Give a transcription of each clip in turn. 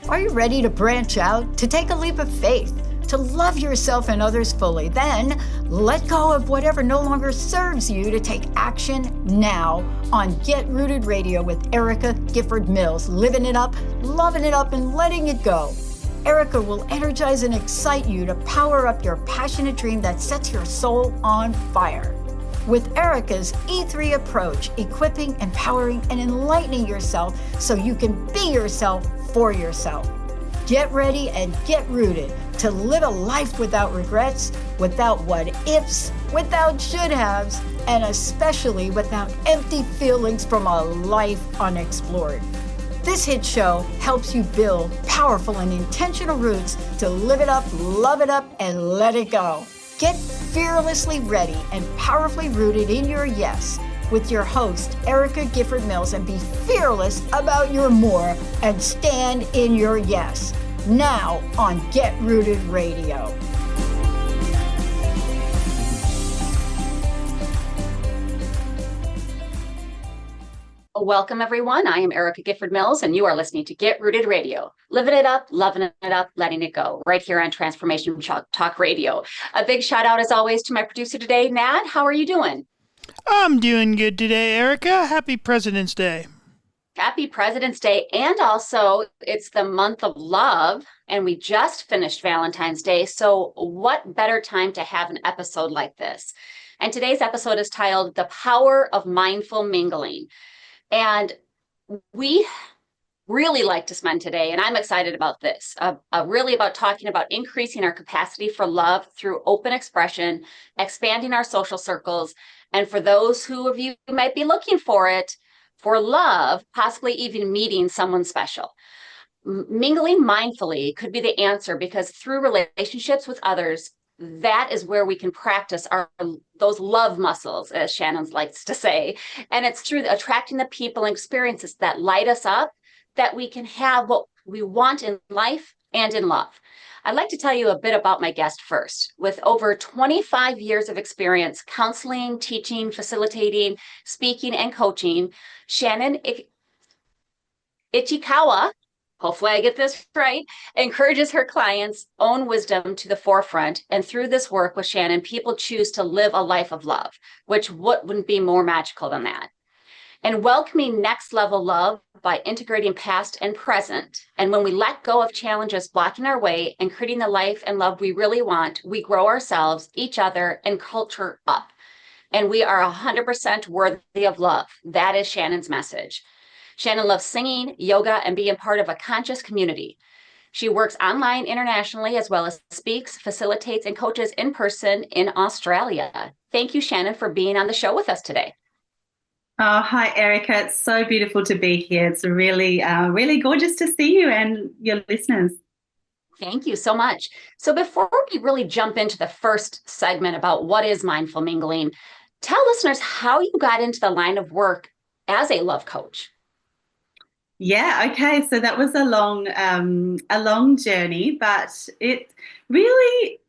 Are you ready to branch out, to take a leap of faith, to love yourself and others fully? Then let go of whatever no longer serves you to take action now on Get Rooted Radio with Erica Gifford Mills, living it up, loving it up, and letting it go. Erica will energize and excite you to power up your passionate dream that sets your soul on fire. With Erica's E3 approach, equipping, empowering, and enlightening yourself so you can be yourself for yourself. Get ready and get rooted to live a life without regrets, without what ifs, without should haves, and especially without empty feelings from a life unexplored. This hit show helps you build powerful and intentional roots to live it up, love it up, and let it go. Get fearlessly ready and powerfully rooted in your yes with your host, Erica Gifford Mills, and be fearless about your more and stand in your yes. Now on Get Rooted Radio. Welcome, everyone. I am Erica Gifford Mills, and you are listening to Get Rooted Radio. Living it up, loving it up, letting it go, right here on Transformation Talk Radio. A big shout out, as always, to my producer today, Nad. How are you doing? I'm doing good today, Erica. Happy President's Day. Happy President's Day. And also, it's the month of love, and we just finished Valentine's Day. So what better time to have an episode like this? And today's episode is titled The Power of Mindful Mingling. And we really like to spend today, and I'm excited about this, really about talking about increasing our capacity for love through open expression, expanding our social circles, and for those who of you might be looking for it, for love, possibly even meeting someone special. Mingling mindfully could be the answer, because through relationships with others, that is where we can practice those love muscles, as Shannon likes to say. And it's through attracting the people and experiences that light us up that we can have what we want in life and in love. I'd like to tell you a bit about my guest first. With over 25 years of experience counseling, teaching, facilitating, speaking, and coaching, Shannon Ichikawa, hopefully I get this right, encourages her clients' own wisdom to the forefront. And through this work with Shannon, people choose to live a life of love, which wouldn't be more magical than that. And welcoming next level love by integrating past and present. And when we let go of challenges blocking our way and creating the life and love we really want, we grow ourselves, each other, and culture up. And we are 100% worthy of love. That is Shannon's message. Shannon loves singing, yoga, and being part of a conscious community. She works online internationally, as well as speaks, facilitates, and coaches in person in Australia. Thank you, Shannon, for being on the show with us today. Oh, hi, Erica. It's so beautiful to be here. It's really, really gorgeous to see you and your listeners. Thank you so much. So before we really jump into the first segment about what is mindful mingling, tell listeners how you got into the line of work as a love coach. Yeah, okay. So that was a long journey, but it really,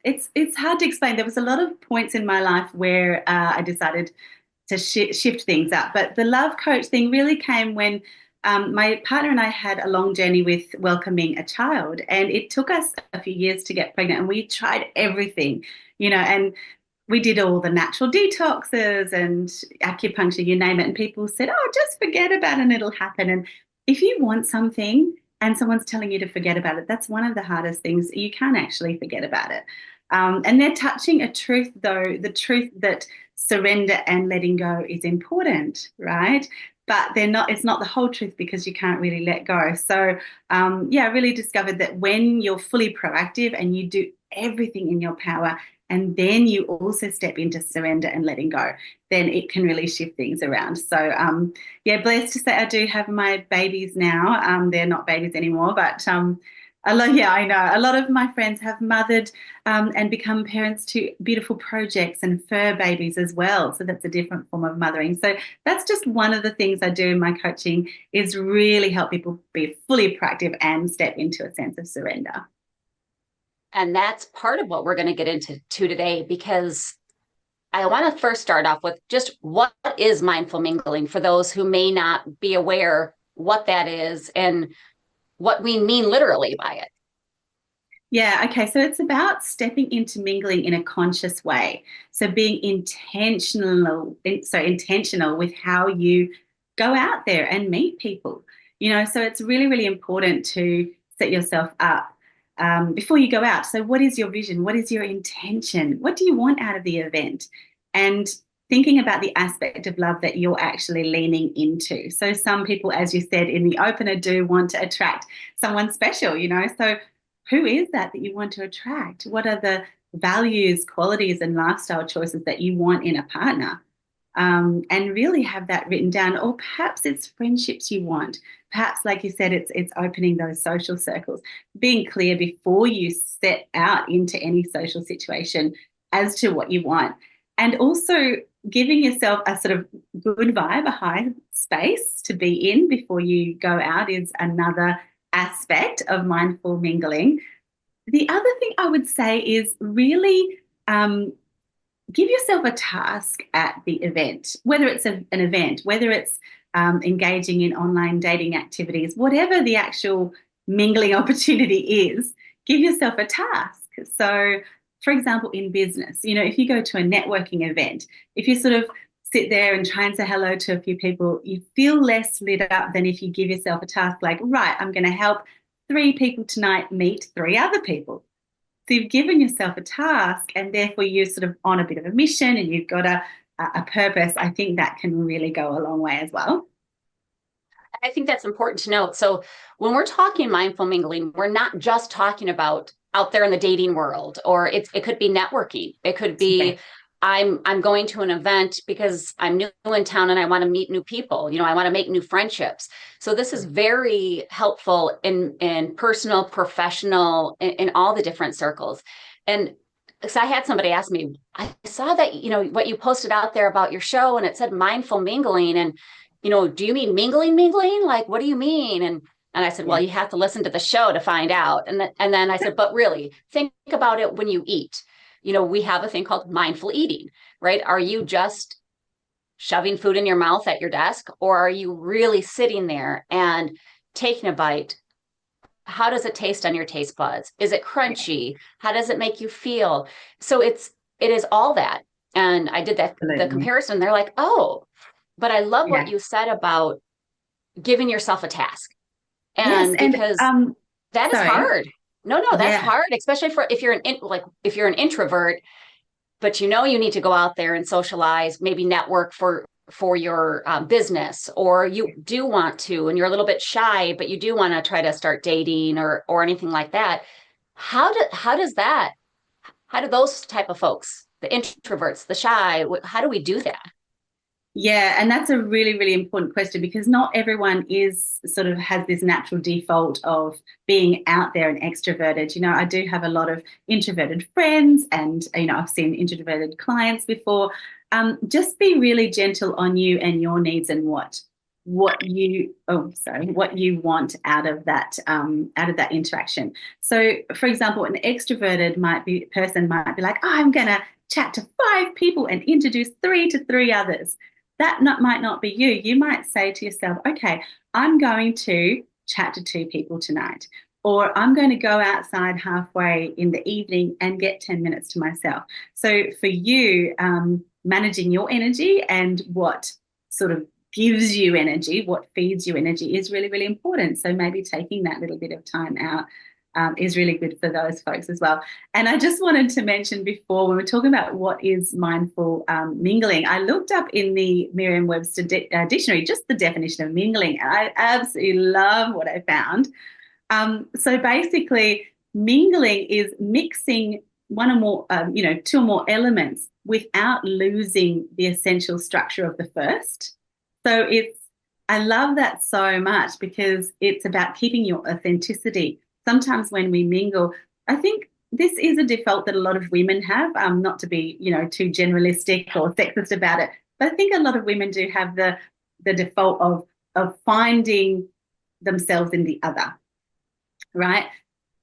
it's hard to explain. There was a lot of points in my life where I decided to shift things up. But the love coach thing really came when my partner and I had a long journey with welcoming a child, and it took us a few years to get pregnant, and we tried everything, and we did all the natural detoxes and acupuncture, you name it. And people said, oh, just forget about it and it'll happen. And if you want something and someone's telling you to forget about it, that's one of the hardest things. You can't actually forget about it. And they're touching a truth, though, the truth that surrender and letting go is important, right? But it's not the whole truth, because you can't really let go. So, I really discovered that when you're fully proactive and you do everything in your power, and then you also step into surrender and letting go, then it can really shift things around. So, blessed to say I do have my babies now. They're not babies anymore, but I know. A lot of my friends have mothered and become parents to beautiful projects and fur babies as well. So that's a different form of mothering. So that's just one of the things I do in my coaching, is really help people be fully proactive and step into a sense of surrender. And that's part of what we're going to get into today, because I want to first start off with just what is mindful mingling for those who may not be aware what that is, and what we mean literally by it. Yeah, okay. So it's about stepping into mingling in a conscious way. So being intentional with how you go out there and meet people. So it's really, really important to set yourself up before you go out. So what is your vision? What is your intention? What do you want out of the event? And thinking about the aspect of love that you're actually leaning into. So some people, as you said in the opener, do want to attract someone special. So who is that you want to attract? What are the values, qualities, and lifestyle choices that you want in a partner? And really have that written down. Or perhaps it's friendships you want. Perhaps, like you said, it's opening those social circles. Being clear before you set out into any social situation as to what you want. And also giving yourself a sort of good vibe, a high space to be in before you go out is another aspect of mindful mingling. The other thing I would say is really give yourself a task at the event, whether it's an event, whether it's engaging in online dating activities, whatever the actual mingling opportunity is, give yourself a task. So, for example, in business, if you go to a networking event, if you sort of sit there and try and say hello to a few people, you feel less lit up than if you give yourself a task like, right, I'm going to help 3 people tonight meet 3 other people. So you've given yourself a task and therefore you're sort of on a bit of a mission and you've got a purpose. I think that can really go a long way as well. I think that's important to note. So when we're talking mindful mingling, we're not just talking about out there in the dating world, or it could be networking. It could be, okay, I'm going to an event because I'm new in town and I want to meet new people. I want to make new friendships. So this is very helpful in personal, professional, in all the different circles. And so I had somebody ask me, I saw that, what you posted out there about your show and it said mindful mingling. And do you mean mingling? Like, what do you mean? And I said, well, you have to listen to the show to find out. And then I said, but really, think about it when you eat. We have a thing called mindful eating, right? Are you just shoving food in your mouth at your desk, or are you really sitting there and taking a bite? How does it taste on your taste buds? Is it crunchy? How does it make you feel? So it is all that. And I did the comparison. They're like, oh, but I love what you said about giving yourself a task. And because that is hard. No, that's hard, especially if you're an introvert, but you need to go out there and socialize, maybe network for your business, or you do want to, and you're a little bit shy, but you do want to try to start dating or anything like that. How do those type of folks, the introverts, the shy, how do we do that? Yeah, and that's a really, really important question because not everyone has this natural default of being out there and extroverted. I do have a lot of introverted friends and, I've seen introverted clients before. Just be really gentle on you and your needs and what you want out of that interaction. So, for example, an extroverted person might be like, oh, I'm going to chat to 5 people and introduce 3 to 3 others. That might not be you. You might say to yourself, okay, I'm going to chat to 2 people tonight, or I'm going to go outside halfway in the evening and get 10 minutes to myself. So for you, managing your energy and what sort of gives you energy, what feeds you energy is really, really important. So maybe taking that little bit of time out is really good for those folks as well. And I just wanted to mention before, when we're talking about what is mindful mingling, I looked up in the Merriam-Webster dictionary just the definition of mingling, and I absolutely love what I found. So basically, mingling is mixing one or more, 2 or more elements without losing the essential structure of the first. So I love that so much because it's about keeping your authenticity. Sometimes when we mingle, I think this is a default that a lot of women have, not to be, too generalistic or sexist about it, but I think a lot of women do have the default of finding themselves in the other, right?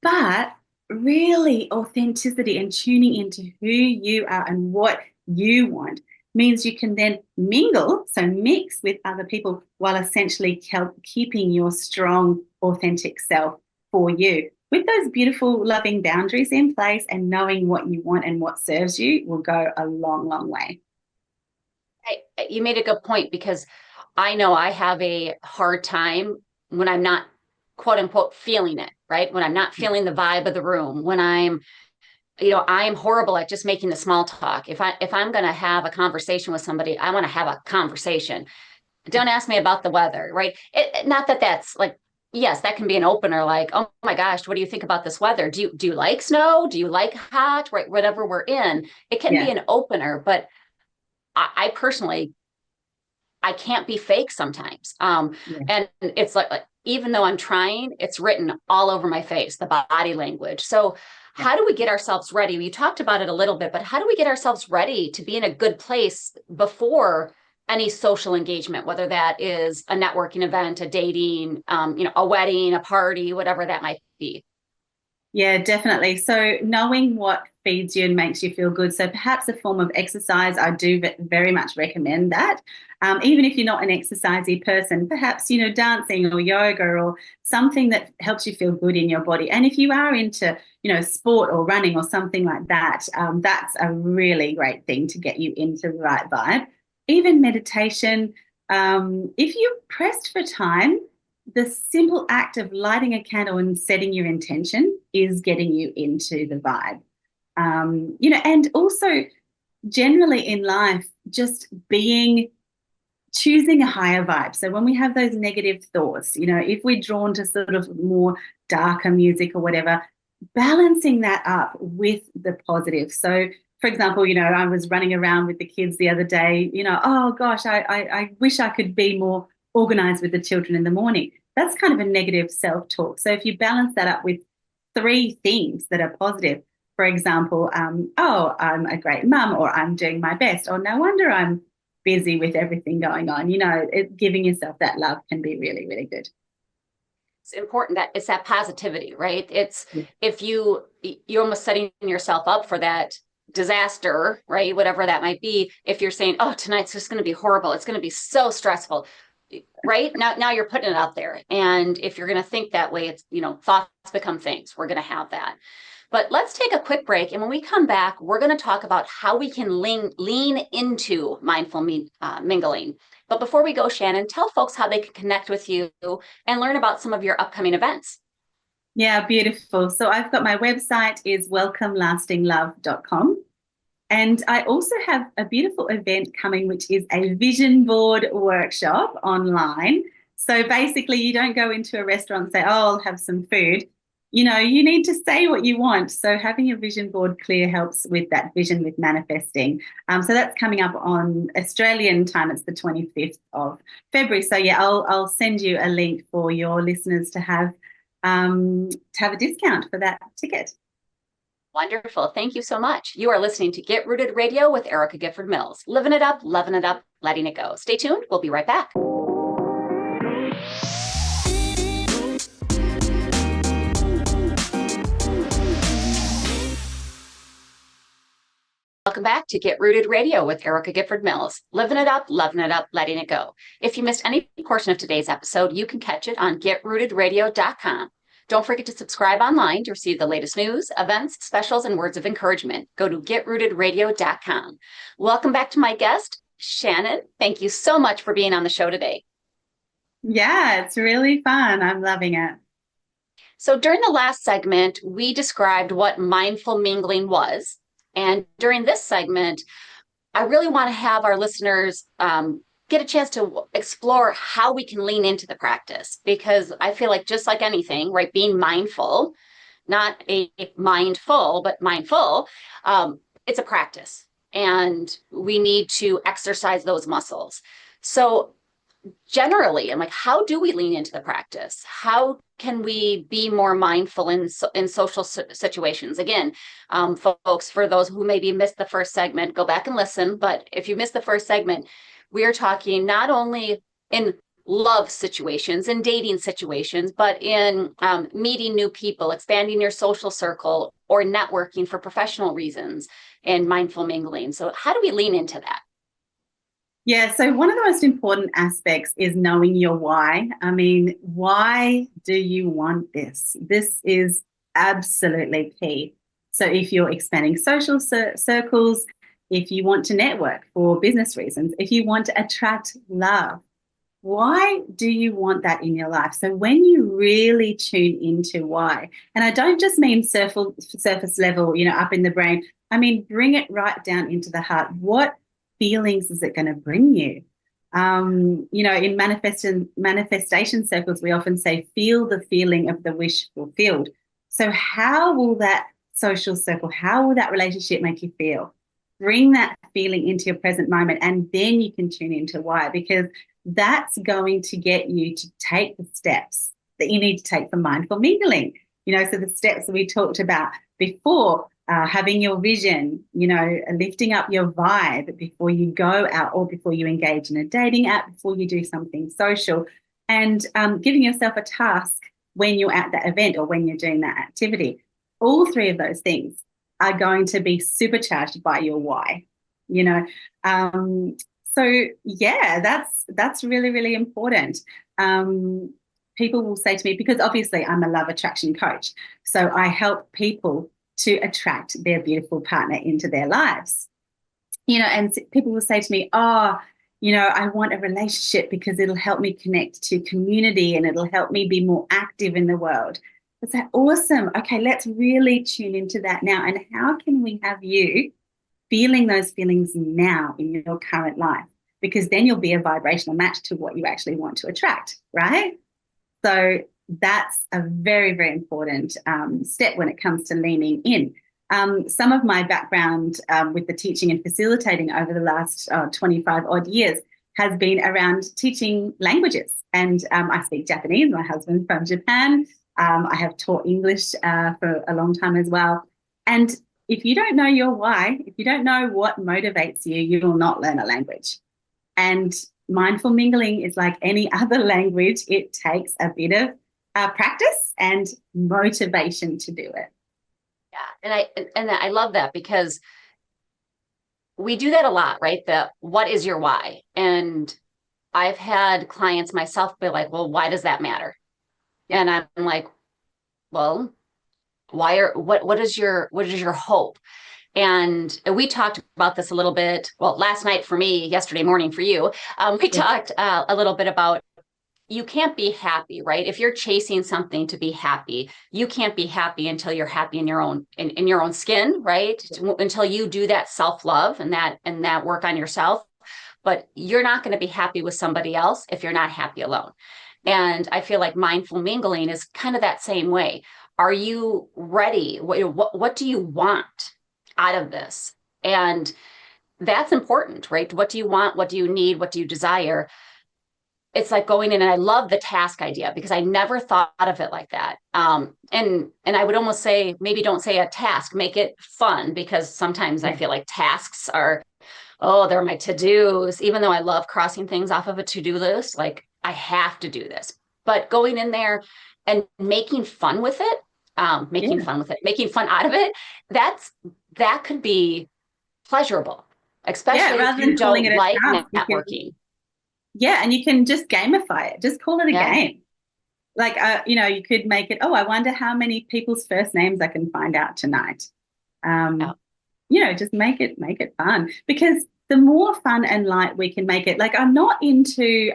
But really authenticity and tuning into who you are and what you want means you can then mingle, so mix with other people while essentially keeping your strong, authentic self for you. With those beautiful, loving boundaries in place and knowing what you want and what serves you will go a long, long way. You made a good point, because I know I have a hard time when I'm not, quote unquote, feeling it, right? When I'm not feeling the vibe of the room, when I'm, I'm horrible at just making the small talk. If I'm going to have a conversation with somebody, I want to have a conversation. Don't ask me about the weather, right? Not that that's like, yes, that can be an opener. Like, oh my gosh, what do you think about this weather? Do you like snow? Do you like hot? Right, whatever we're in, it can be an opener. But I personally, I can't be fake sometimes. And it's like, even though I'm trying, it's written all over my face, the body language. So how do we get ourselves ready? You talked about it a little bit, but how do we get ourselves ready to be in a good place before any social engagement, whether that is a networking event, a dating, a wedding, a party, whatever that might be? Yeah, definitely. So knowing what feeds you and makes you feel good. So perhaps a form of exercise, I do very much recommend that. Even if you're not an exercisey person, perhaps, dancing or yoga or something that helps you feel good in your body. And if you are into, sport or running or something like that, that's a really great thing to get you into the right vibe. Even meditation, if you're pressed for time, the simple act of lighting a candle and setting your intention is getting you into the vibe. And also generally in life, just choosing a higher vibe. So when we have those negative thoughts, if we're drawn to sort of more darker music or whatever, balancing that up with the positive. So for example, I was running around with the kids the other day, oh gosh, I wish I could be more organized with the children in the morning. That's kind of a negative self-talk. So if you balance that up with 3 things that are positive, for example, oh, I'm a great mum, or I'm doing my best, or no wonder I'm busy with everything going on, giving yourself that love can be really, really good. It's important that it's that positivity, right? It's if you're almost setting yourself up for that disaster, right? Whatever that might be. If you're saying, oh, tonight's just going to be horrible, it's going to be so stressful, right? Now you're putting it out there. And if you're going to think that way, it's, thoughts become things. We're going to have that. But let's take a quick break. And when we come back, we're going to talk about how we can lean into mindful mingling. But before we go, Shannon, tell folks how they can connect with you and learn about some of your upcoming events. Yeah, beautiful. So I've got my website is welcomelastinglove.com. And I also have a beautiful event coming, which is a vision board workshop online. So basically, you don't go into a restaurant and say, oh, I'll have some food. You need to say what you want. So having your vision board clear helps with that vision, with manifesting. So that's coming up on Australian time. It's the 25th of February. So yeah, I'll send you a link for your listeners to have a discount for that ticket. Wonderful. Thank you so much. You are listening to Get Rooted Radio with Erica Gifford Mills. Living it up, loving it up, letting it go. Stay tuned. We'll be right back. Welcome back to Get Rooted Radio with Erica Gifford Mills. Living it up, loving it up, letting it go. If you missed any portion of today's episode, you can catch it on getrootedradio.com. Don't forget to subscribe online to receive the latest news, events, specials, and words of encouragement. Go to getrootedradio.com. Welcome back to my guest, Shannon. Thank you so much for being on the show today. Yeah, it's really fun. I'm loving it. So during the last segment, we described what mindful mingling was. And during this segment, I really want to have our listeners get a chance to explore how we can lean into the practice, because I feel like just like anything, right, being mindful, not a mindful, but mindful, it's a practice, and we need to exercise those muscles. So generally, I'm like, how do we lean into the practice? How can we be more mindful in social situations? Again, folks, for those who maybe missed the first segment, go back and listen. But if you missed the first segment, we are talking not only in love situations and dating situations, but in meeting new people, expanding your social circle, or networking for professional reasons, and mindful mingling. So how do we lean into that? Yeah, so one of the most important aspects is knowing your why. I mean, why do you want this? This is absolutely key. So if you're expanding social circles, if you want to network for business reasons, if you want to attract love, why do you want that in your life? So when you really tune into why, and I don't just mean surface level, up in the brain, I mean, bring it right down into the heart. What feelings is it going to bring you? In manifestation circles, we often say, feel the feeling of the wish fulfilled. So how will that social circle, how will that relationship make you feel? Bring that feeling into your present moment, and then you can tune into why, because that's going to get you to take the steps that you need to take for mindful mingling. So the steps that we talked about before, having your vision, lifting up your vibe before you go out or before you engage in a dating app, before you do something social, and giving yourself a task when you're at that event or when you're doing that activity. All three of those things are going to be supercharged by your why, So yeah, that's really, really important. People will say to me, because obviously I'm a love attraction coach, so I help people to attract their beautiful partner into their lives. And people will say to me, oh, I want a relationship because it'll help me connect to community and it'll help me be more active in the world. I say, awesome. Okay, let's really tune into that now. And how can we have you feeling those feelings now in your current life? Because then you'll be a vibrational match to what you actually want to attract, right? So that's a very, very important step when it comes to leaning in. Some of my background with the teaching and facilitating over the last 25 odd years has been around teaching languages. And I speak Japanese. My husband's from Japan. I have taught English for a long time as well. And if you don't know your why, if you don't know what motivates you, you will not learn a language. And mindful mingling is like any other language. It takes a bit of practice and motivation to do it. Yeah, and I love that, because we do that a lot, right? What is your why? And I've had clients myself be like, well, why does that matter? And I'm like, well, what is your hope? And we talked about this a little bit. Well, last night for me, yesterday morning for you, we talked a little bit about, you can't be happy, right? If you're chasing something to be happy, you can't be happy until you're happy in your own skin, right? Until you do that self-love and that work on yourself. But you're not going to be happy with somebody else if you're not happy alone. And I feel like mindful mingling is kind of that same way. Are you ready? What do you want out of this? And that's important, right? What do you want? What do you need? What do you desire? It's like going in, and I love the task idea, because I never thought of it like that. And I would almost say, maybe don't say a task, make it fun, because sometimes I feel like tasks are, oh, they're my to-dos, even though I love crossing things off of a to-do list, like I have to do this. But going in there and making fun with it, making fun out of it, that could be pleasurable, especially if you don't like networking. And you can just gamify it. Just call it a game. Like, you could make it, oh, I wonder how many people's first names I can find out tonight. Just make it fun, because the more fun and light we can make it. Like, I'm not into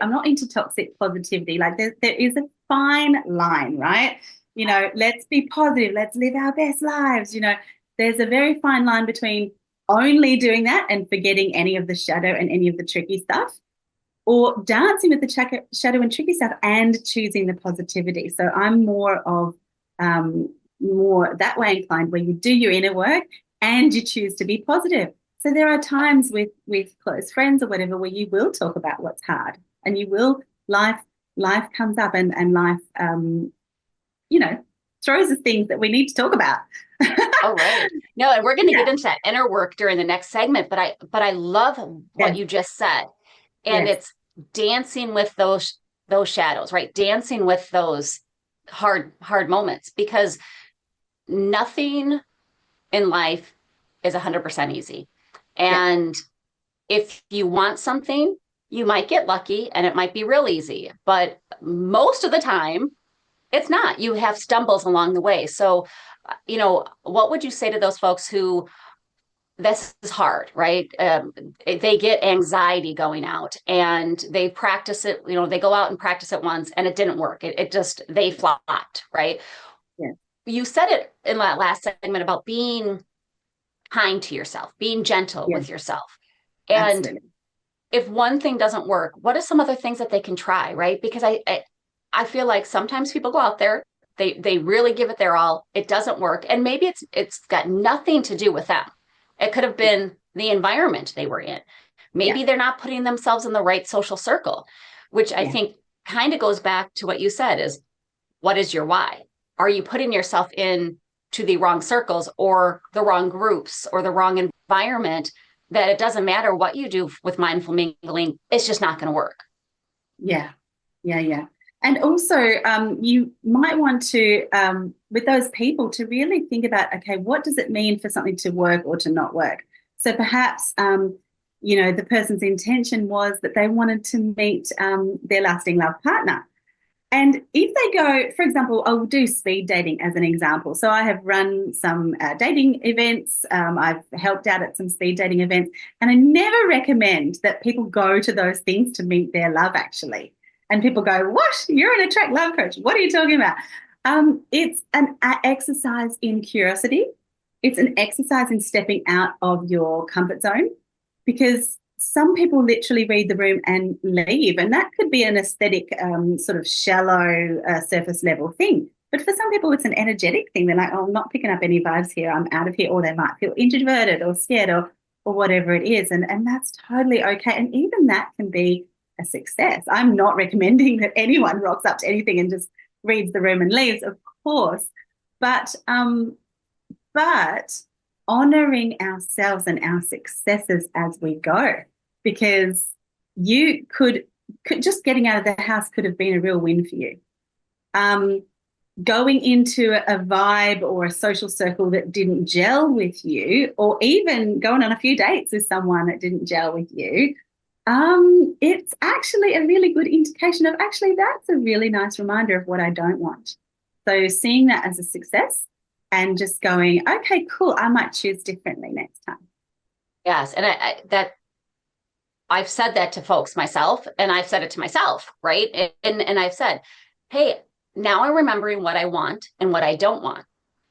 toxic positivity. Like, there is a fine line, right? Let's be positive. Let's live our best lives. There's a very fine line between only doing that and forgetting any of the shadow and any of the tricky stuff, or dancing with the shadow and tricky stuff and choosing the positivity. So I'm more that way inclined, where you do your inner work and you choose to be positive. So there are times with close friends or whatever where you will talk about what's hard, and life comes up, and life, throws us things that we need to talk about. Oh, right. No, and we're going to get into that inner work during the next segment, but I love what you just said. And it's dancing with those shadows, right? Dancing with those hard moments, because nothing in life is 100% easy. And if you want something, You might get lucky and it might be real easy, but most of the time it's not. You have stumbles along the way. So, what would you say to those folks who this is hard, right? They get anxiety going out and they practice it, they go out and practice it once and it didn't work. It just, they flopped, right? Yeah. You said it in that last segment about being kind to yourself, being gentle with yourself. And Absolutely. if one thing doesn't work, what are some other things that they can try, right? Because I feel like sometimes people go out there, they really give it their all, it doesn't work. And maybe it's got nothing to do with them. It could have been the environment they were in. Maybe they're not putting themselves in the right social circle, which I think kind of goes back to what you said is, what is your why? Are you putting yourself in to the wrong circles or the wrong groups or the wrong environment that it doesn't matter what you do with mindful mingling, it's just not going to work? Yeah. And also, you might want to, with those people, to really think about, okay, what does it mean for something to work or to not work? So perhaps, the person's intention was that they wanted to meet their lasting love partner. And if they go, for example, I'll do speed dating as an example. So I have run some dating events. I've helped out at some speed dating events. And I never recommend that people go to those things to meet their love, actually. And people go, what? You're an attract love coach. What are you talking about? It's an exercise in curiosity. It's an exercise in stepping out of your comfort zone, because some people literally read the room and leave. And that could be an aesthetic, sort of shallow, surface level thing. But for some people, it's an energetic thing. They're like, oh, I'm not picking up any vibes here. I'm out of here. Or they might feel introverted or scared or whatever it is. And that's totally okay. And even that can be a success. I'm not recommending that anyone rocks up to anything and just reads the room and leaves, of course. But honoring ourselves and our successes as we go, because you could just getting out of the house could have been a real win for you. Going into a vibe or a social circle that didn't gel with you, or even going on a few dates with someone that didn't gel with you, it's actually a really good indication of, actually, that's a really nice reminder of what I don't want. So seeing that as a success and just going, okay, cool, I might choose differently next time. Yes. And I've said that to folks myself, and I've said it to myself, right? And I've said, hey, now I'm remembering what I want and what I don't want,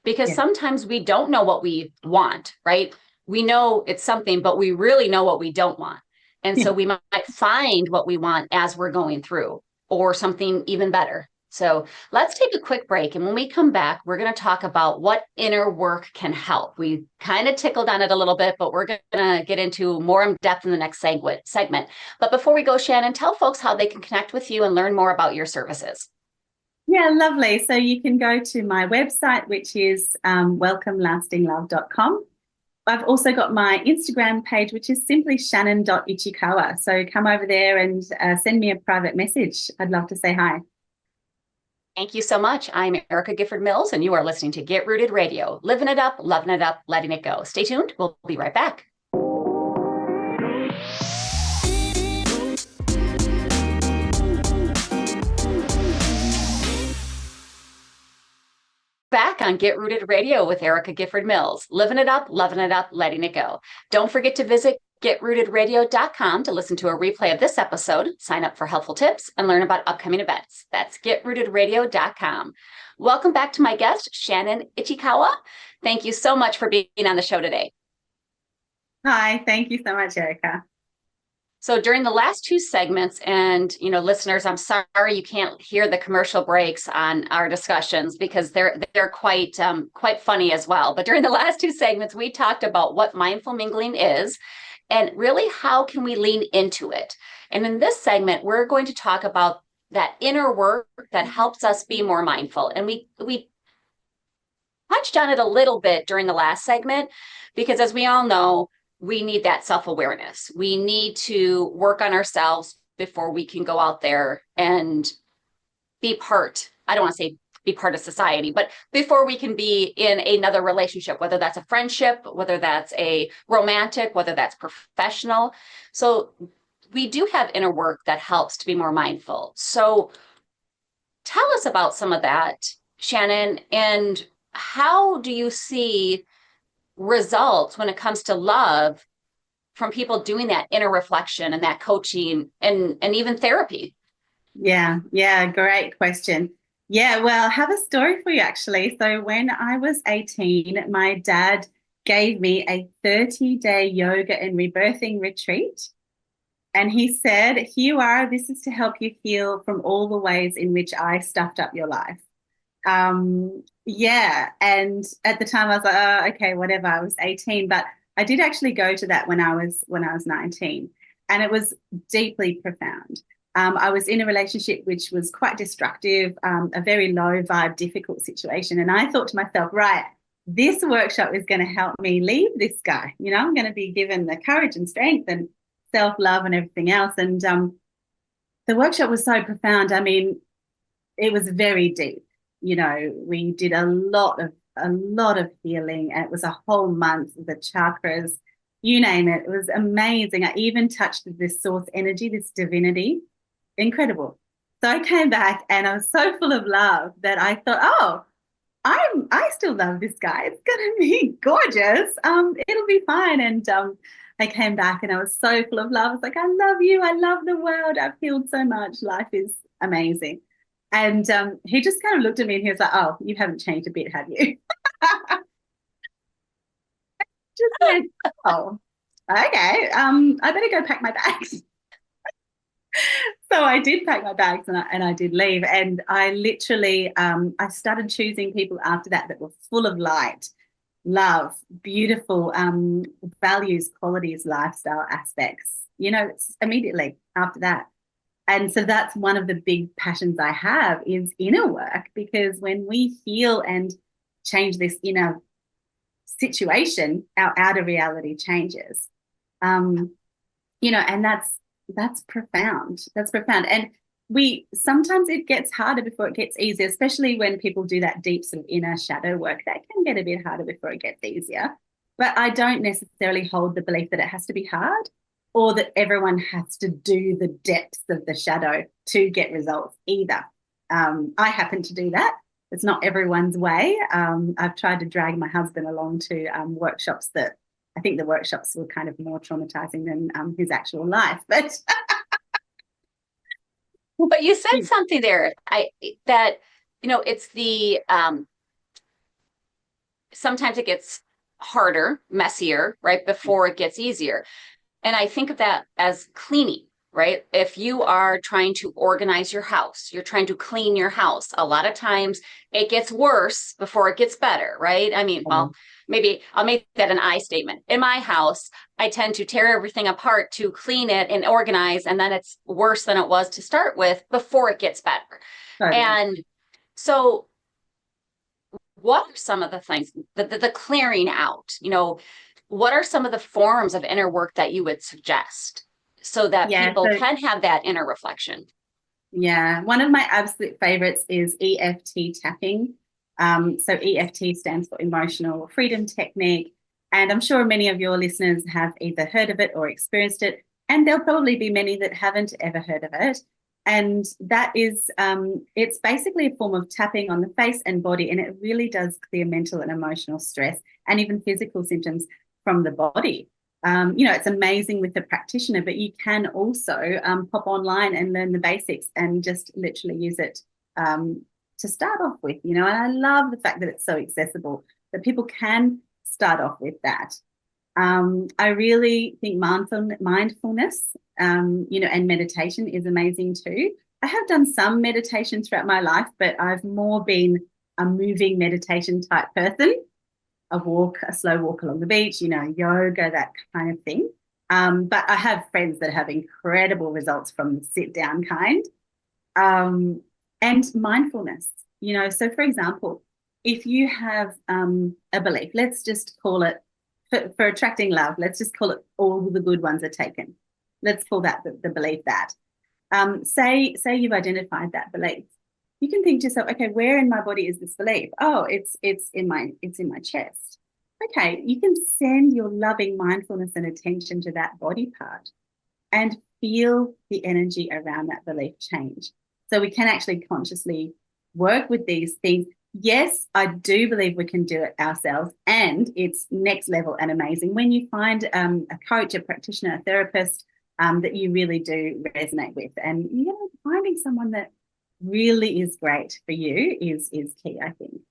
because sometimes we don't know what we want, right? We know it's something, but we really know what we don't want. And so we might find what we want as we're going through, or something even better. So let's take a quick break. And when we come back, we're going to talk about what inner work can help. We kind of tickled on it a little bit, but we're going to get into more in depth in the next segment. But before we go, Shannon, tell folks how they can connect with you and learn more about your services. Yeah, lovely. So you can go to my website, which is welcomelastinglove.com. I've also got my Instagram page, which is simply shannon.ichikawa. So come over there and send me a private message. I'd love to say hi. Thank you so much. I'm Erica Gifford Mills, and you are listening to Get Rooted Radio. Living it up, loving it up, letting it go. Stay tuned. We'll be right back. Back on Get Rooted Radio with Erica Gifford Mills. Living it up, loving it up, letting it go. Don't forget to visit GetRootedRadio.com to listen to a replay of this episode, sign up for helpful tips, and learn about upcoming events. That's GetRootedRadio.com. Welcome back to my guest, Shannon Ichikawa. Thank you so much for being on the show today. Hi, thank you so much, Erica. So during the last two segments, and listeners, I'm sorry you can't hear the commercial breaks on our discussions because they're quite funny as well. But during the last two segments, we talked about what mindful mingling is, and really how can we lean into it. And in this segment, we're going to talk about that inner work that helps us be more mindful. And we touched on it a little bit during the last segment, because as we all know, we need that self-awareness. We need to work on ourselves before we can go out there and be part, I don't want to say be part of society, but before we can be in another relationship, whether that's a friendship, whether that's a romantic, whether that's professional. So we do have inner work that helps to be more mindful. So tell us about some of that, Shannon, and how do you see results when it comes to love from people doing that inner reflection and that coaching and even therapy? Yeah, great question. Yeah, well, I have a story for you actually. So when I was 18, my dad gave me a 30-day yoga and rebirthing retreat. And he said, here you are, this is to help you heal from all the ways in which I stuffed up your life. Yeah, and at the time I was like, oh, okay, whatever. I was 18, but I did actually go to that when I was 19, and it was deeply profound. I was in a relationship which was quite destructive, a very low vibe, difficult situation, and I thought to myself, right, this workshop is going to help me leave this guy. You know, I'm going to be given the courage and strength and self-love and everything else. And the workshop was so profound. I mean, it was very deep. You know, we did a lot of healing, and it was a whole month, the chakras, you name it. It was amazing. I even touched this source energy, this divinity. Incredible. So I came back and I was so full of love that I thought, oh, I still love this guy. It's gonna be gorgeous. It'll be fine. And I came back and I was so full of love. I was like, I love you. I love the world. I've healed so much. Life is amazing. And he just kind of looked at me and he was like, oh, you haven't changed a bit, have you? Just went, oh, okay. I better go pack my bags. So I did pack my bags and I did leave. And I literally, I started choosing people after that were full of light, love, beautiful values, qualities, lifestyle aspects, you know, immediately after that. And so that's one of the big passions I have is inner work, because when we heal and change this inner situation, our outer reality changes. You know, and that's profound. That's profound. And sometimes it gets harder before it gets easier, especially when people do that deep sort of inner shadow work. That can get a bit harder before it gets easier. But I don't necessarily hold the belief that it has to be hard, or that everyone has to do the depths of the shadow to get results either. I happen to do that. It's not everyone's way. I've tried to drag my husband along to workshops that I think the workshops were kind of more traumatizing than his actual life. But But you said something there that, you know, it's the sometimes it gets harder, messier, right, before it gets easier. And I think of that as cleaning, right? If you are trying to organize your house, you're trying to clean your house, a lot of times it gets worse before it gets better, right? I mean, well, maybe I'll make that an I statement. In my house, I tend to tear everything apart to clean it and organize, and then it's worse than it was to start with before it gets better. Right. And so what are some of the things, the clearing out, you know, what are some of the forms of inner work that you would suggest so that people can have that inner reflection? Yeah, one of my absolute favorites is EFT tapping. So EFT stands for Emotional Freedom Technique. And I'm sure many of your listeners have either heard of it or experienced it. And there'll probably be many that haven't ever heard of it. And that is, it's basically a form of tapping on the face and body. And it really does clear mental and emotional stress and even physical symptoms from the body. You know, it's amazing with the practitioner, but you can also pop online and learn the basics and just literally use it to start off with, you know. And I love the fact that it's so accessible, that people can start off with that. I really think mindfulness, you know, and meditation is amazing too. I have done some meditation throughout my life, but I've more been a moving meditation type person. A slow walk along the beach, you know, yoga, that kind of thing. But I have friends that have incredible results from the sit down kind. And mindfulness, you know, so for example, if you have a belief, let's just call it, for attracting love, let's just call it all the good ones are taken. Let's call that the belief that. Say you've identified that belief. You can think to yourself, okay, where in my body is this belief? Oh, it's in my chest. Okay, you can send your loving mindfulness and attention to that body part and feel the energy around that belief change. So we can actually consciously work with these things. Yes, I do believe we can do it ourselves, and it's next level and amazing when you find a coach, a practitioner, a therapist that you really do resonate with. And finding someone that really is great for you is key, I think.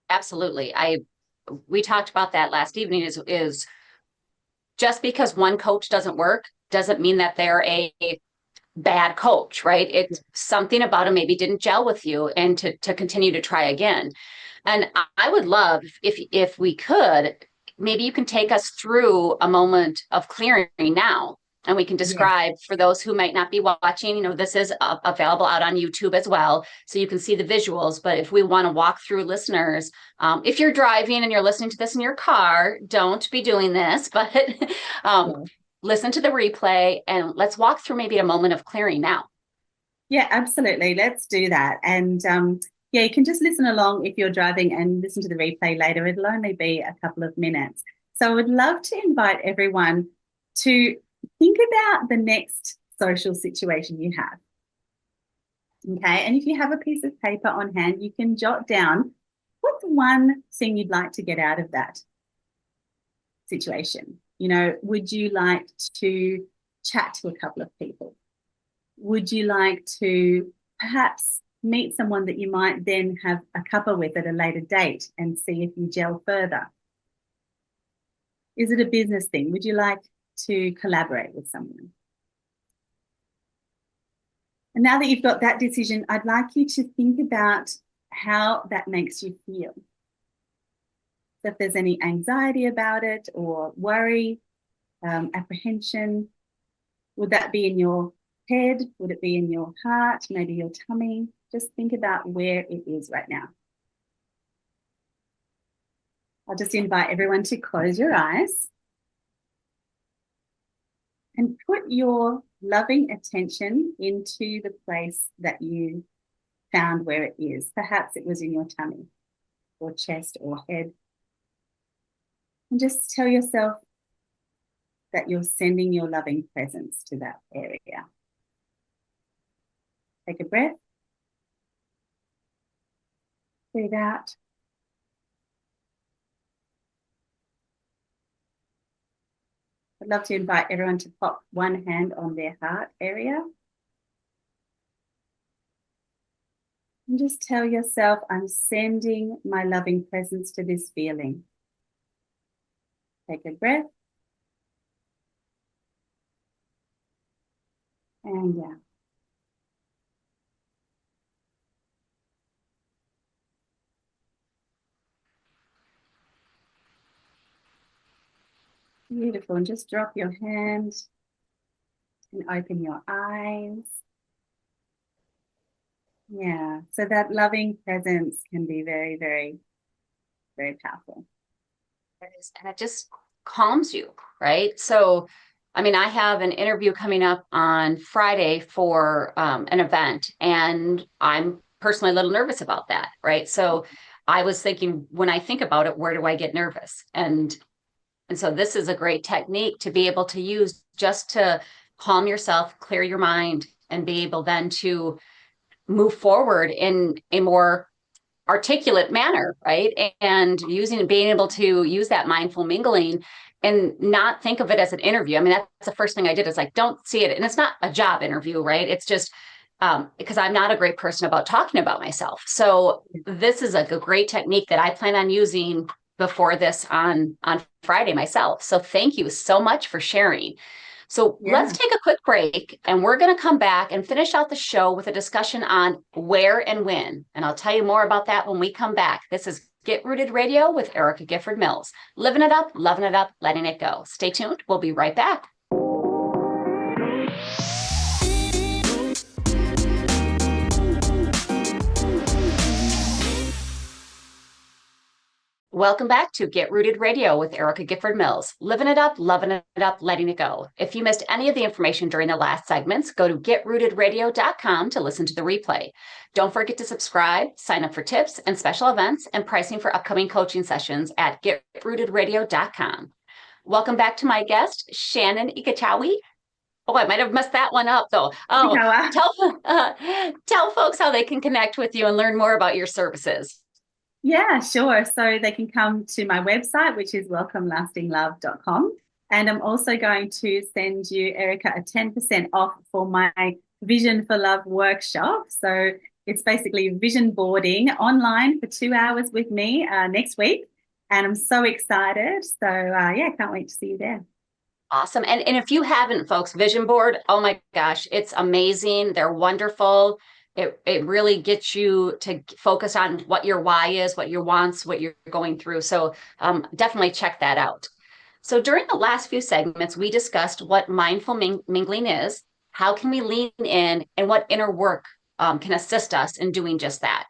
Absolutely. We talked about that last evening is just because one coach doesn't work doesn't mean that they're a bad coach, right? It's something about them maybe didn't gel with you, and to continue to try again. And I would love if we could, maybe you can take us through a moment of clearing now, and we can describe for those who might not be watching, this is available out on YouTube as well, so you can see the visuals. But if we want to walk through, listeners, if you're driving and you're listening to this in your car, don't be doing this, but listen to the replay and let's walk through maybe a moment of clearing now. Yeah, absolutely. Let's do that. And you can just listen along if you're driving and listen to the replay later. It'll only be a couple of minutes. So I would love to invite everyone to think about the next social situation you have. Okay. And if you have a piece of paper on hand, you can jot down what's one thing you'd like to get out of that situation. Would you like to chat to a couple of people? Would you like to perhaps meet someone that you might then have a cuppa with at a later date and see if you gel further? Is it a business thing? Would you like to collaborate with someone? And now that you've got that decision, I'd like you to think about how that makes you feel. So if there's any anxiety about it or worry, apprehension, would that be in your head? Would it be in your heart, maybe your tummy? Just think about where it is right now. I'll just invite everyone to close your eyes and put your loving attention into the place that you found where it is. Perhaps it was in your tummy or chest or head. And just tell yourself that you're sending your loving presence to that area. Take a breath. Breathe out. I'd love to invite everyone to pop one hand on their heart area. And just tell yourself, I'm sending my loving presence to this feeling. Take a breath. And out. Beautiful. And just drop your hand and open your eyes. Yeah. So that loving presence can be very, very, very powerful. And it just calms you, right? So, I have an interview coming up on Friday for an event, and I'm personally a little nervous about that, right? So I was thinking, when I think about it, where do I get nervous? And so this is a great technique to be able to use just to calm yourself, clear your mind, and be able then to move forward in a more articulate manner, right? And being able to use that mindful mingling and not think of it as an interview. That's the first thing I did, is like, don't see it. And it's not a job interview, right? It's just because I'm not a great person about talking about myself. So this is a great technique that I plan on using before this on Friday myself. So thank you so much for sharing. So let's take a quick break, and we're going to come back and finish out the show with a discussion on where and when. And I'll tell you more about that when we come back. This is Get Rooted Radio with Erica Gifford Mills. Living it up, loving it up, letting it go. Stay tuned. We'll be right back. Welcome back to Get Rooted Radio with Erica Gifford Mills. Living it up, loving it up, letting it go. If you missed any of the information during the last segments, go to getrootedradio.com to listen to the replay. Don't forget to subscribe, sign up for tips and special events, and pricing for upcoming coaching sessions at getrootedradio.com. Welcome back to my guest, Shannon Ichikawa. Oh, I might have messed that one up though. Oh, Ichikawa. tell folks how they can connect with you and learn more about your services. Yeah, sure. So they can come to my website, which is welcomelastinglove.com. And I'm also going to send you, Erica, a 10% off for my Vision for Love workshop. So it's basically vision boarding online for 2 hours with me next week. And I'm so excited. So yeah, can't wait to see you there. Awesome. And if you haven't, folks, Vision Board, oh my gosh, it's amazing. They're wonderful. It really gets you to focus on what your why is, what your wants, what you're going through. So definitely check that out. So during the last few segments, we discussed what mindful mingling is, how can we lean in, and what inner work can assist us in doing just that.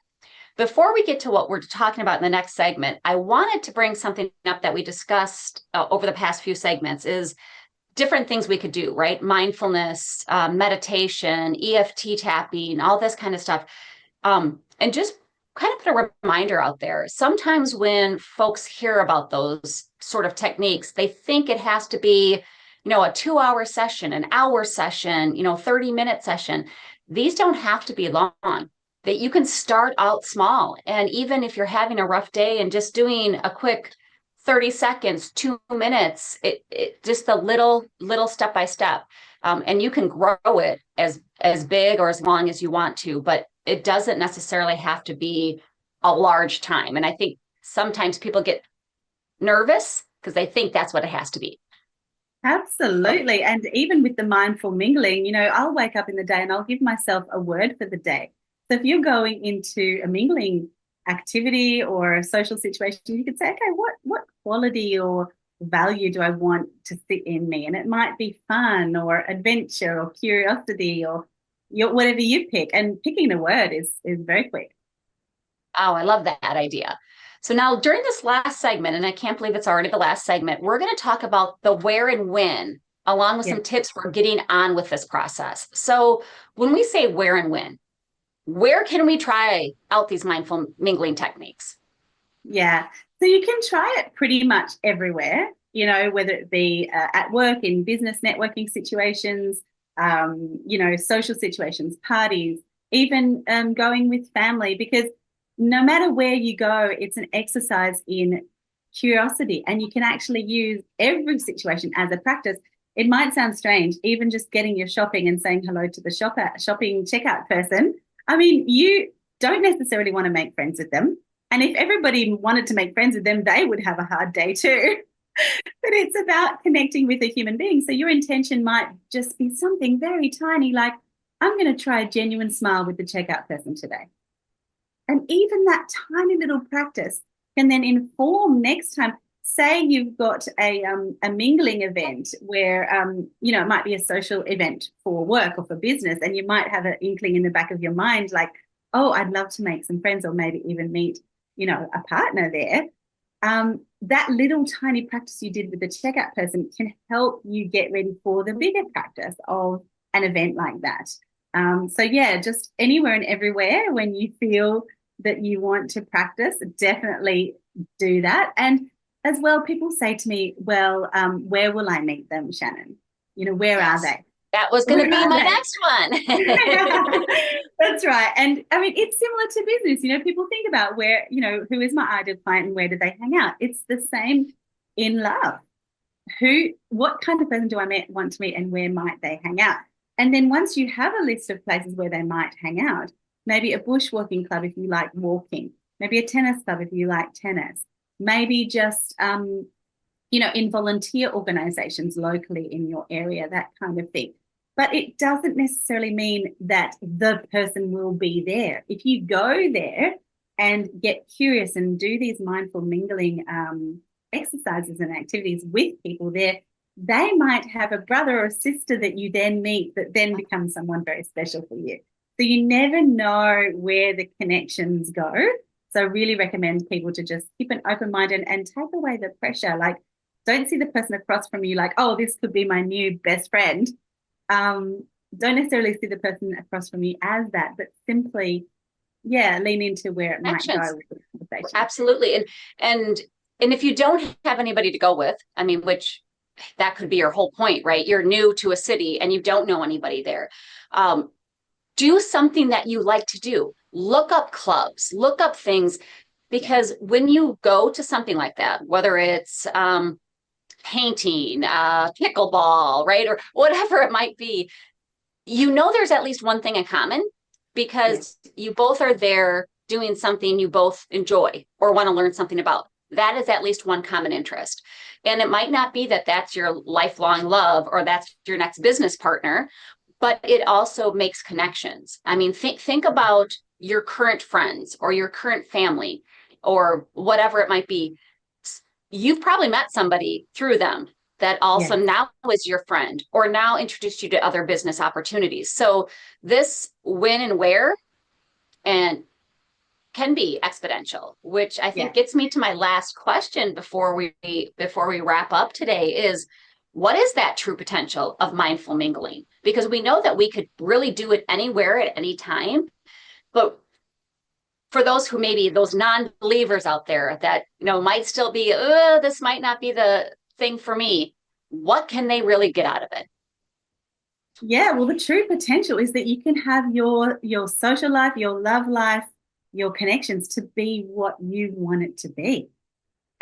Before we get to what we're talking about in the next segment, I wanted to bring something up that we discussed over the past few segments is different things we could do, right? Mindfulness, meditation, EFT tapping, all this kind of stuff. And just kind of put a reminder out there. Sometimes when folks hear about those sort of techniques, they think it has to be, a 2-hour session, an hour session, 30-minute session. These don't have to be long. That you can start out small. And even if you're having a rough day and just doing a quick 30 seconds, 2 minutes, it just the little step by step. And you can grow it as big or as long as you want to, but it doesn't necessarily have to be a large time. And I think sometimes people get nervous because they think that's what it has to be. Absolutely. And even with the mindful mingling, I'll wake up in the day and I'll give myself a word for the day. So if you're going into a mingling activity or a social situation, you could say, okay, what quality or value do I want to sit in me? And it might be fun or adventure or curiosity or whatever you pick. And picking a word is very quick. Oh, I love that idea. So now during this last segment, and I can't believe it's already the last segment, we're going to talk about the where and when, along with some tips for getting on with this process. So when we say where and when, where can we try out these mindful mingling techniques? Yeah. So you can try it pretty much everywhere, whether it be at work, in business networking situations, social situations, parties, even going with family, because no matter where you go, it's an exercise in curiosity, and you can actually use every situation as a practice. It might sound strange, even just getting your shopping and saying hello to the shopping checkout person. I mean, you don't necessarily want to make friends with them. And if everybody wanted to make friends with them, they would have a hard day too. But it's about connecting with a human being. So your intention might just be something very tiny, like, I'm going to try a genuine smile with the checkout person today. And even that tiny little practice can then inform next time. Say you've got a mingling event where, it might be a social event for work or for business, and you might have an inkling in the back of your mind, like, oh, I'd love to make some friends or maybe even meet, a partner there. That little tiny practice you did with the checkout person can help you get ready for the bigger practice of an event like that. Just anywhere and everywhere when you feel that you want to practice, definitely do that. And as well, people say to me, well, where will I meet them, Shannon? Where are they? That was going to be my next one. That's right. And I mean, it's similar to business. People think about where, who is my ideal client and where do they hang out? It's the same in love. What kind of person do I want to meet and where might they hang out? And then once you have a list of places where they might hang out, maybe a bushwalking club if you like walking, maybe a tennis club if you like tennis, maybe just, in volunteer organizations locally in your area, that kind of thing. But it doesn't necessarily mean that the person will be there. If you go there and get curious and do these mindful mingling exercises and activities with people there, they might have a brother or sister that you then meet that then becomes someone very special for you. So you never know where the connections go. So I really recommend people to just keep an open mind and take away the pressure. Like, don't see the person across from you like, oh, this could be my new best friend. Don't necessarily see the person across from you as that, but simply, lean into where it might go with the conversation. Absolutely. And if you don't have anybody to go with, I mean, which that could be your whole point, right? You're new to a city and you don't know anybody there. Do something that you like to do. Look up clubs, look up things, because when you go to something like that, whether it's painting, pickleball, right, or whatever it might be, you know there's at least one thing in common, because you both are there doing something you both enjoy or want to learn something about. That is at least one common interest. And it might not be that that's your lifelong love or that's your next business partner, but it also makes connections. I mean, think about your current friends or your current family or whatever it might be. You've probably met somebody through them that also now is your friend or now introduced you to other business opportunities. So this when and where and can be exponential, which I think gets me to my last question before we wrap up today is, what is that true potential of mindful mingling? Because we know that we could really do it anywhere at any time, but for those who maybe those non-believers out there that might still be, this might not be the thing for me, what can they really get out of it? Yeah, well, the true potential is that you can have your social life, your love life, your connections to be what you want it to be.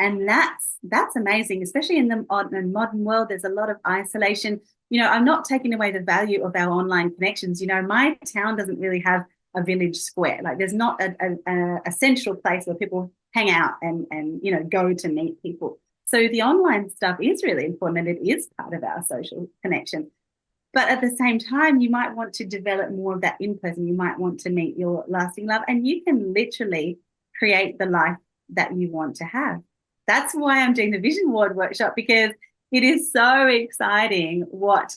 And that's amazing, especially in the modern world. There's a lot of isolation. I'm not taking away the value of our online connections. My town doesn't really have a village square. Like there's not a central place where people hang out and go to meet people. So the online stuff is really important, and it is part of our social connection. But at the same time, you might want to develop more of that in person. You might want to meet your lasting love, and you can literally create the life that you want to have. That's why I'm doing the Vision Board workshop, because it is so exciting what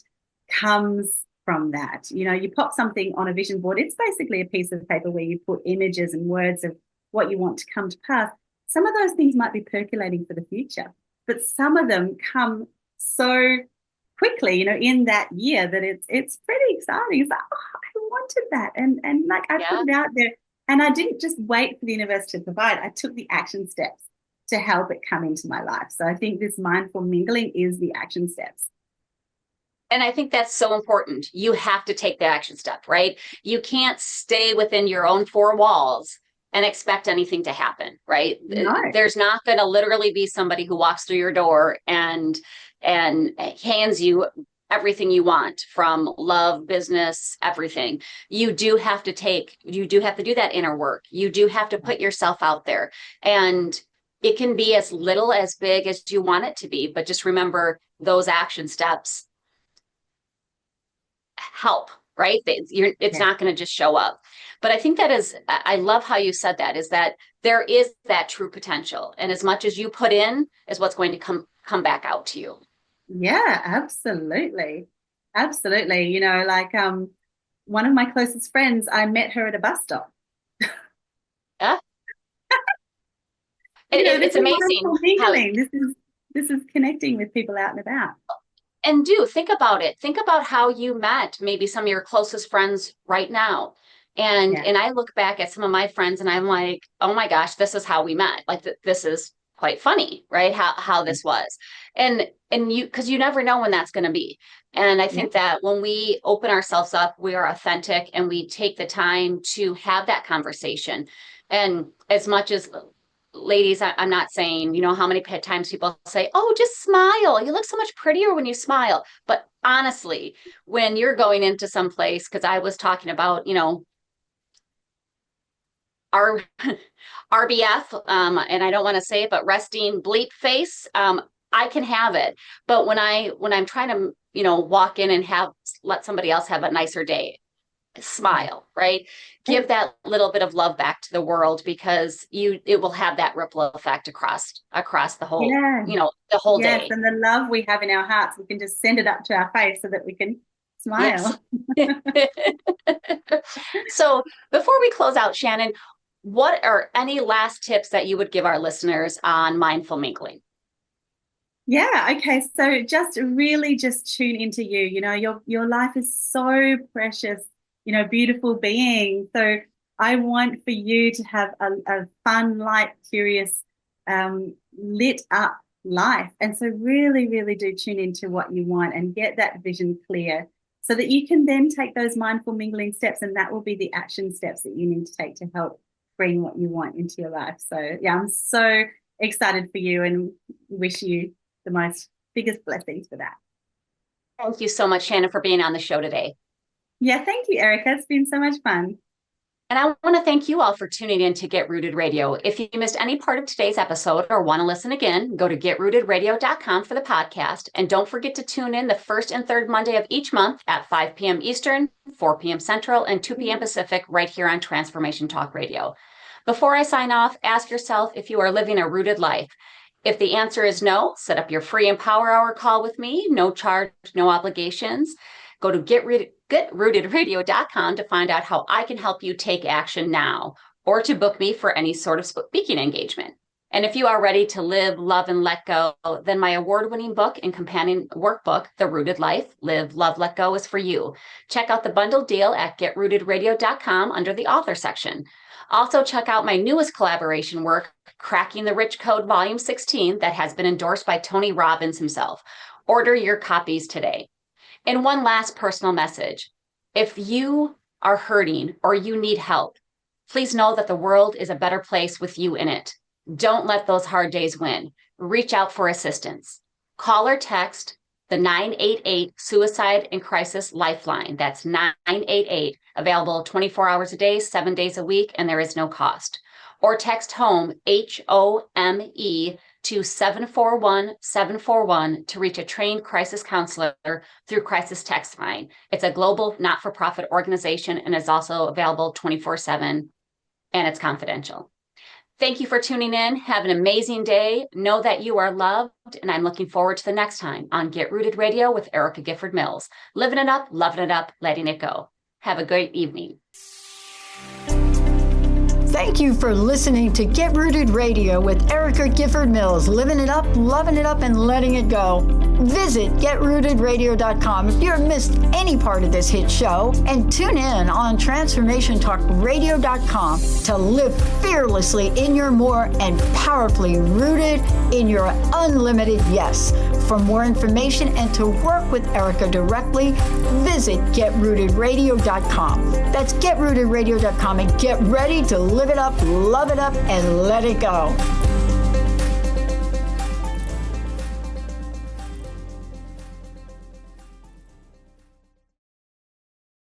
comes from that. You pop something on a vision board. It's basically a piece of paper where you put images and words of what you want to come to pass. Some of those things might be percolating for the future, but some of them come so quickly, in that year that it's pretty exciting. It's like, I wanted that. And like I put it out there, and I didn't just wait for the universe to provide. I took the action steps to help it come into my life. So I think this mindful mingling is the action steps. And I think that's so important. You have to take the action step, right? You can't stay within your own four walls and expect anything to happen, right? No. There's not going to literally be somebody who walks through your door and hands you everything you want from love, business, everything. You do have to do that inner work. You do have to put yourself out there, and it can be as little as big as you want it to be, but just remember those action steps help, right? It's not going to just show up. But I think I love how you said that, is that there is that true potential. And as much as you put in is what's going to come back out to you. Yeah, absolutely. Absolutely. Like one of my closest friends, I met her at a bus stop. Yeah. It's amazing how this is connecting with people out and about. And think about it. Think about how you met maybe some of your closest friends right now. And I look back at some of my friends and I'm like, oh my gosh, this is how we met. Like this is quite funny, right? How this was. And because you never know when that's going to be. And I think that when we open ourselves up, we are authentic and we take the time to have that conversation. And as much as ladies, I'm not saying, how many times people say, oh, just smile. You look so much prettier when you smile. But honestly, when you're going into some place, because I was talking about, our RBF, and I don't want to say it, but resting bleep face, I can have it. But when I'm trying to, walk in and let somebody else have a nicer day, smile, right? Give that little bit of love back to the world, because it will have that ripple effect across the whole, the whole day. And the love we have in our hearts, we can just send it up to our face so that we can smile. Yes. So before we close out, Shannon, what are any last tips that you would give our listeners on mindful mingling? Yeah. Okay. So just really just tune into you. Your life is so precious, beautiful being. So I want for you to have a fun, light, curious, lit up life. And so really, really do tune into what you want and get that vision clear so that you can then take those mindful mingling steps, and that will be the action steps that you need to take to help bring what you want into your life. So yeah, I'm so excited for you and wish you the biggest blessings for that. Thank you so much, Shannon, for being on the show today. Yeah, thank you, Erica. It's been so much fun. And I want to thank you all for tuning in to Get Rooted Radio. If you missed any part of today's episode or want to listen again, go to getrootedradio.com for the podcast. And don't forget to tune in the first and third Monday of each month at 5 p.m. Eastern, 4 p.m. Central, and 2 p.m. Pacific right here on Transformation Talk Radio. Before I sign off, ask yourself if you are living a rooted life. If the answer is no, set up your free Empower Hour call with me. No charge, no obligations. Go to getrootedradio.com to find out how I can help you take action now, or to book me for any sort of speaking engagement. And if you are ready to live, love, and let go, then my award-winning book and companion workbook, The Rooted Life, Live, Love, Let Go, is for you. Check out the bundle deal at getrootedradio.com under the author section. Also, check out my newest collaboration work, Cracking the Rich Code Volume 16, that has been endorsed by Tony Robbins himself. Order your copies today. And one last personal message. If you are hurting or you need help, please know that the world is a better place with you in it. Don't let those hard days win. Reach out for assistance. Call or text the 988 Suicide and Crisis Lifeline. That's 988, available 24 hours a day, 7 days a week, and there is no cost. Or text HOME, HOME, to 741-741 to reach a trained crisis counselor through Crisis Text Line. It's a global not-for-profit organization and is also available 24/7, and it's confidential. Thank you for tuning in. Have an amazing day. Know that you are loved, and I'm looking forward to the next time on Get Rooted Radio with Erica Gifford Mills. Living it up, loving it up, letting it go. Have a great evening. Thank you for listening to Get Rooted Radio with Erica Gifford Mills, living it up, loving it up, and letting it go. Visit getrootedradio.com if you've missed any part of this hit show, and tune in on transformationtalkradio.com to live fearlessly in your more and powerfully rooted in your unlimited yes. For more information and to work with Erica directly, visit getrootedradio.com. That's getrootedradio.com, and get ready to live it up, love it up, and let it go.